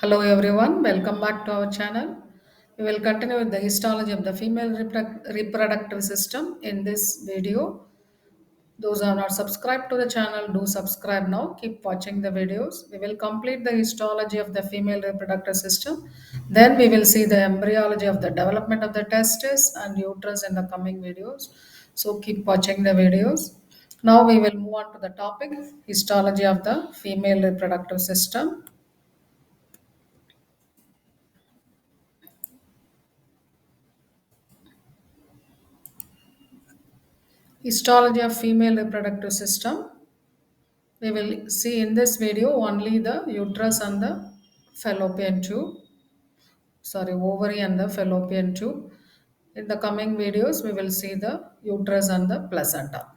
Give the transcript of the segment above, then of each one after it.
Hello everyone, welcome back to our channel. We will continue with the histology of the female reproductive system in this video. Those who are not subscribed to the channel, do subscribe now. Keep watching the videos. We will complete the histology of the female reproductive system. Then we will see the embryology of the development of the testis and uterus in the coming videos. So keep watching the videos. Now we will move on to the topic histology of the female reproductive system. Histology of female reproductive system. We will see in this video only the uterus and the fallopian tube, ovary and the fallopian tube. In the coming videos, we will see the uterus and the placenta.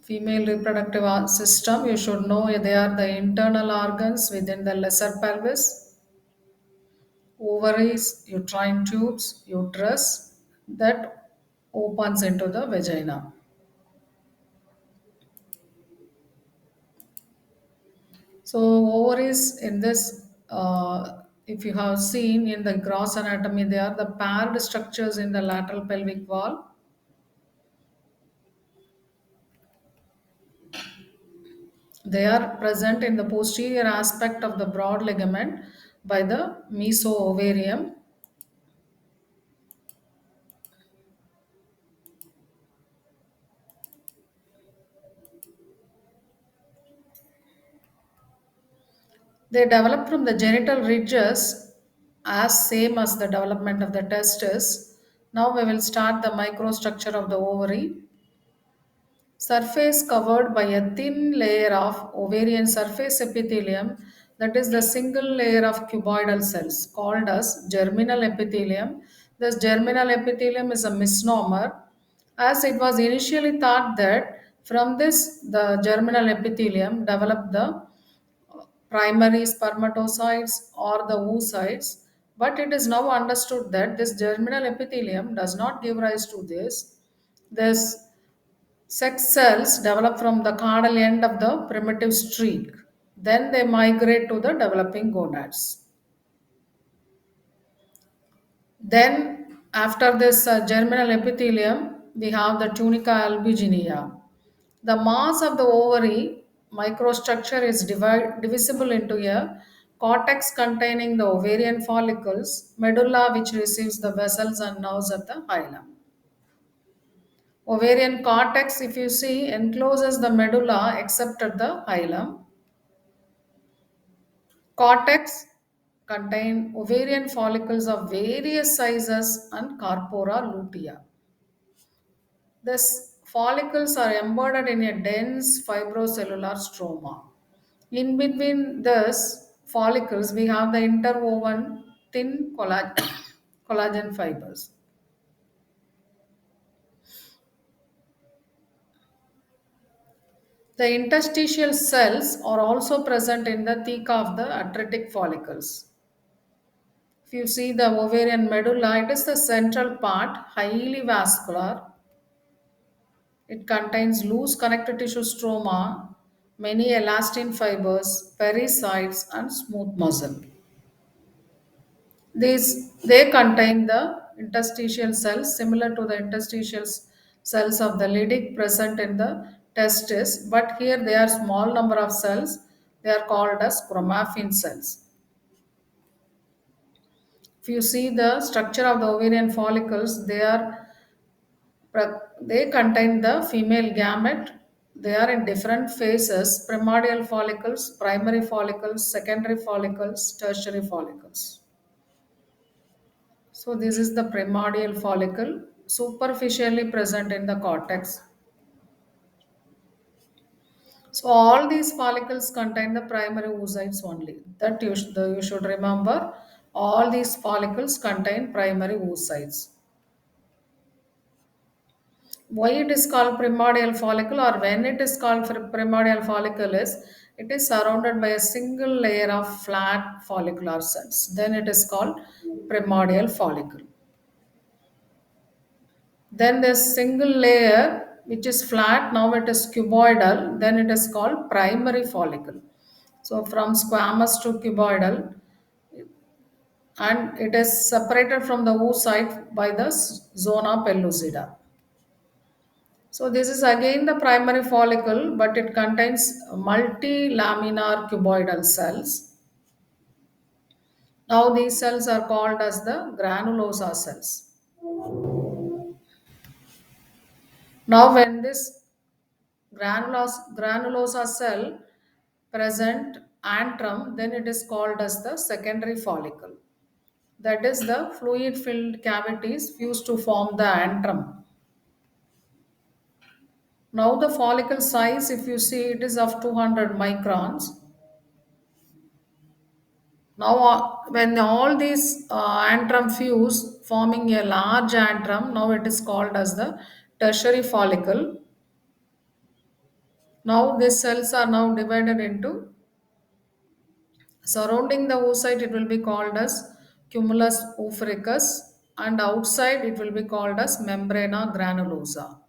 Female reproductive system, you should know they are the internal organs within the lesser pelvis, ovaries, uterine tubes, uterus that opens into the vagina. So ovaries in this, if you have seen in the gross anatomy, they are the paired structures in the lateral pelvic wall. They are present in the posterior aspect of the broad ligament by the mesoovarium. They develop from the genital ridges as same as the development of the testis. Now we will start the microstructure of the ovary. Surface covered by a thin layer of ovarian surface epithelium, that is the single layer of cuboidal cells called as germinal epithelium. This germinal epithelium is a misnomer as it was initially thought that from this the germinal epithelium developed the primary spermatocytes or the oocytes, but it is now understood that this germinal epithelium does not give rise to this. This sex cells develop from the caudal end of the primitive streak. Then they migrate to the developing gonads. Then, after this germinal epithelium, we have the tunica albuginea. The mass of the ovary microstructure is divisible into a cortex containing the ovarian follicles, medulla which receives the vessels and nerves at the hilum. Ovarian cortex, if you see, encloses the medulla except at the hilum. Cortex contain ovarian follicles of various sizes and corpora lutea. These follicles are embedded in a dense fibrocellular stroma. In between these follicles, we have the interwoven thin collagen fibers. The interstitial cells are also present in the theca of the atretic follicles. If you see the ovarian medulla, it is the central part, highly vascular. It contains loose connective tissue stroma, many elastin fibers, pericytes, and smooth muscle. They contain the interstitial cells similar to the cells of the lytic present in the testis, but here they are small number of cells. They are called as chromaffin cells. If you see the structure of the ovarian follicles, they contain the female gamete. They are in different phases: primordial follicles, primary follicles, secondary follicles, tertiary follicles. So this is the primordial follicle, superficially present in the cortex. So all these follicles contain the primary oocytes only. That you should remember. All these follicles contain primary oocytes. Why it is called primordial follicle, or when it is called primordial follicle, is it is surrounded by a single layer of flat follicular cells. Then it is called primordial follicle. Then this single layer which is flat, now it is cuboidal, then it is called primary follicle. So from squamous to cuboidal, and it is separated from the oocyte by the zona pellucida. So this is again the primary follicle, but it contains multilaminar cuboidal cells. Now these cells are called as the granulosa cells. Now when this granulosa cell present antrum, then it is called as the secondary follicle. That is the fluid filled cavities fused to form the antrum. Now the follicle size, if you see, it is of 200 microns. Now when all these antrum fuse forming a large antrum, now it is called as the tertiary follicle. Now these cells are now divided into surrounding the oocyte, it will be called as cumulus oophricus, and outside it will be called as membrana granulosa.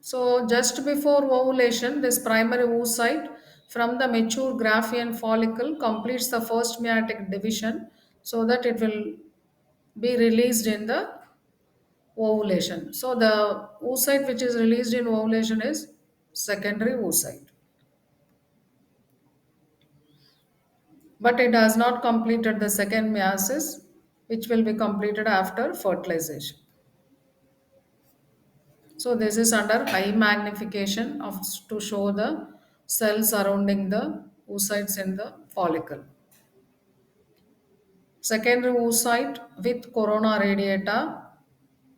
So just before ovulation, this primary oocyte from the mature Graafian follicle completes the first meiotic division so that it will be released in the ovulation. So the oocyte which is released in ovulation is secondary oocyte. But it has not completed the second meiosis, which will be completed after fertilization. So this is under high magnification of to show the cells surrounding the oocytes in the follicle. Secondary oocyte with corona radiata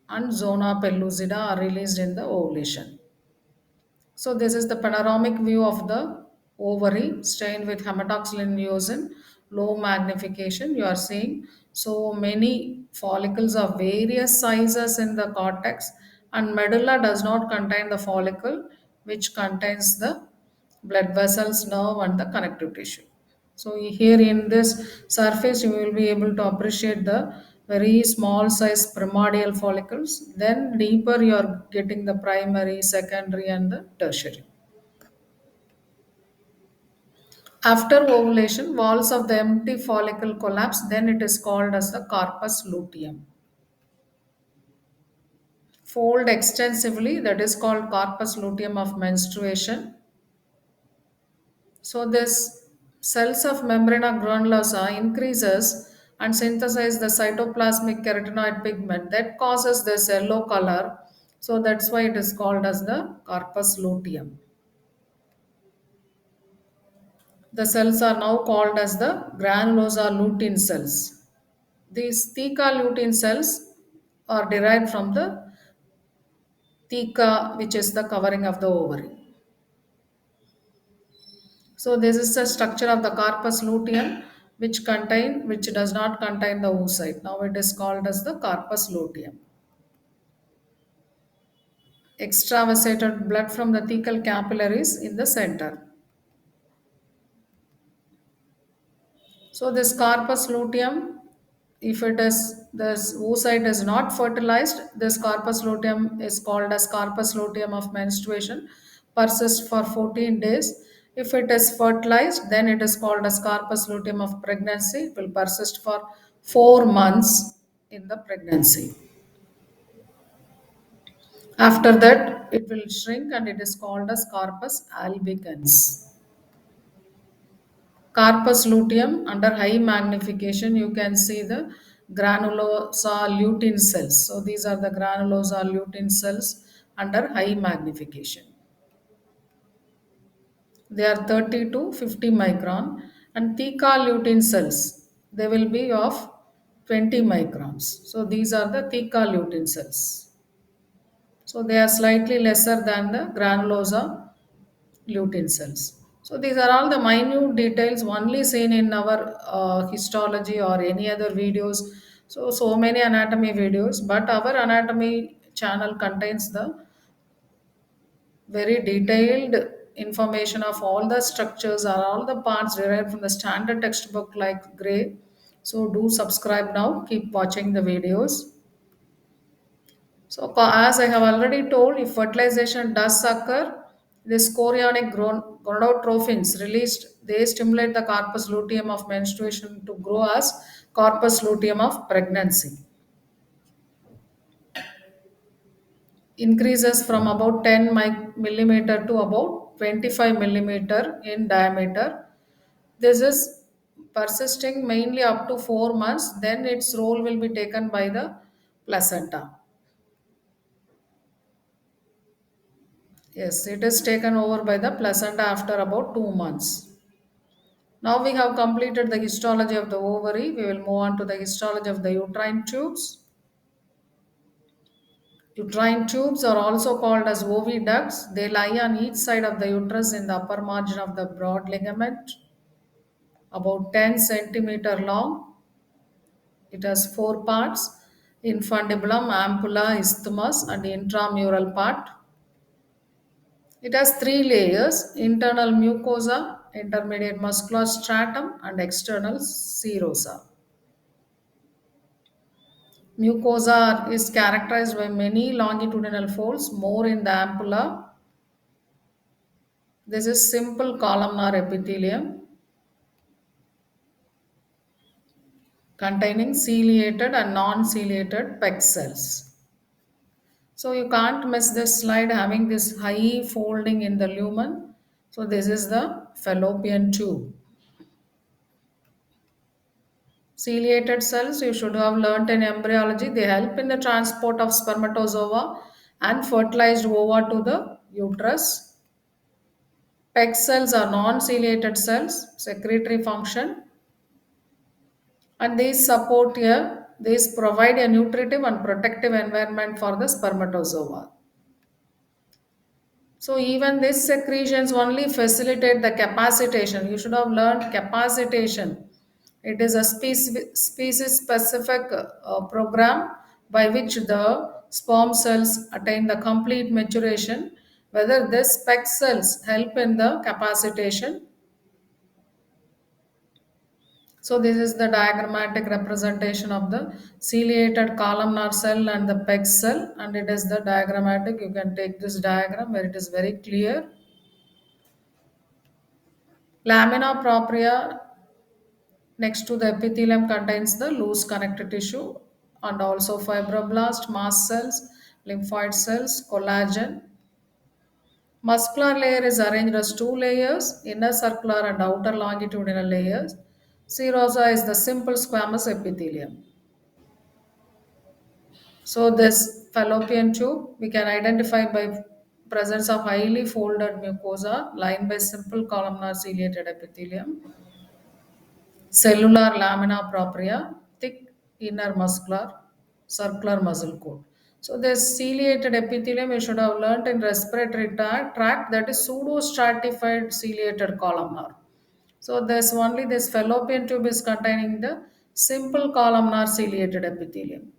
and zona pellucida are released in the ovulation. So this is the panoramic view of the ovary stained with hematoxylin eosin, low magnification. You are seeing so many follicles of various sizes in the cortex, and medulla does not contain the follicle, which contains the blood vessels, nerve, and the connective tissue. So here in this surface, you will be able to appreciate the very small size primordial follicles. Then deeper, you are getting the primary, secondary, and the tertiary. After ovulation, walls of the empty follicle collapse. Then it is called as the corpus luteum. Fold extensively. That is called corpus luteum of menstruation. So this cells of membrana granulosa increases and synthesize the cytoplasmic carotenoid pigment that causes this yellow color. So that's why it is called as the corpus luteum. The cells are now called as the granulosa lutein cells. These theca lutein cells are derived from the theca, which is the covering of the ovary. So this is the structure of the corpus luteum, which does not contain the oocyte. Now it is called as the corpus luteum. Extravasated blood from the thecal capillaries in the center. So this corpus luteum, if it is this oocyte is not fertilized, this corpus luteum is called as corpus luteum of menstruation, persists for 14 days. If it is fertilized, then it is called as corpus luteum of pregnancy. It will persist for 4 months in the pregnancy. After that, it will shrink and it is called as corpus albicans. Corpus luteum under high magnification, you can see the granulosa lutein cells. So these are the granulosa lutein cells under high magnification. They are 30 to 50 micron, and theca lutein cells, they will be of 20 microns. So these are the theca lutein cells. So they are slightly lesser than the granulosa lutein cells. So these are all the minute details only seen in our histology or any other videos. So many anatomy videos, but our anatomy channel contains the very detailed information of all the structures or all the parts derived from the standard textbook like Gray. So do subscribe now. Keep watching the videos. So, as I have already told, if fertilization does occur, These chorionic gonadotrophins released, they stimulate the corpus luteum of menstruation to grow as corpus luteum of pregnancy. Increases from about 10 millimeter to about 25 millimeter in diameter. This is persisting mainly up to 4 months, then its role will be taken by the placenta. Yes, it is taken over by the placenta after about 2 months. Now we have completed the histology of the ovary. We will move on to the histology of the uterine tubes. Uterine tubes are also called as oviducts. They lie on each side of the uterus in the upper margin of the broad ligament, about 10 centimeter long. It has four parts: infundibulum, ampulla, isthmus, and intramural part. It has three layers: internal mucosa, intermediate muscular stratum, and external serosa. Mucosa is characterized by many longitudinal folds, more in the ampulla. This is simple columnar epithelium containing ciliated and non-ciliated PEG cells. So you can't miss this slide having this high folding in the lumen. So this is the fallopian tube. Ciliated cells you should have learnt in embryology. They help in the transport of spermatozoa and fertilized ova to the uterus. PEG cells are non-ciliated cells, secretory function, and these provide a nutritive and protective environment for the spermatozoa. So even these secretions only facilitate the capacitation. You should have learned capacitation. It is a species specific program by which the sperm cells attain the complete maturation. Whether these PEG cells help in the capacitation. So this is the diagrammatic representation of the ciliated columnar cell and the PEG cell, and it is the diagrammatic. You can take this diagram where it is very clear. Lamina propria next to the epithelium contains the loose connective tissue and also fibroblast, mast cells, lymphoid cells, collagen. Muscular layer is arranged as two layers, inner circular and outer longitudinal layers. Serosa is the simple squamous epithelium. So this fallopian tube we can identify by presence of highly folded mucosa lined by simple columnar ciliated epithelium, cellular lamina propria, thick inner muscular, circular muscle coat. So this ciliated epithelium you should have learnt in respiratory tract, that is pseudo-stratified ciliated columnar. So this fallopian tube is containing the simple columnar ciliated epithelium.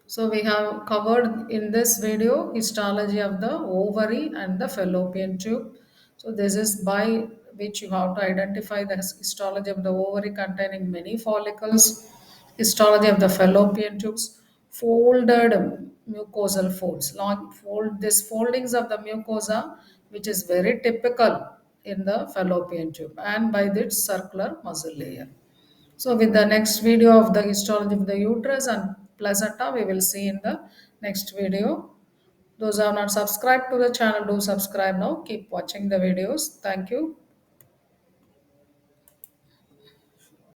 So we have covered in this video histology of the ovary and the fallopian tube. So this is by which you have to identify the histology of the ovary containing many follicles, histology of the fallopian tubes, folded mucosal folds, long fold, this foldings of the mucosa, which is very typical in the fallopian tube, and by this circular muscle layer. So, with the next video of the histology of the uterus and placenta, we will see in the next video. Those who have not subscribed to the channel, do subscribe now. Keep watching the videos. Thank you.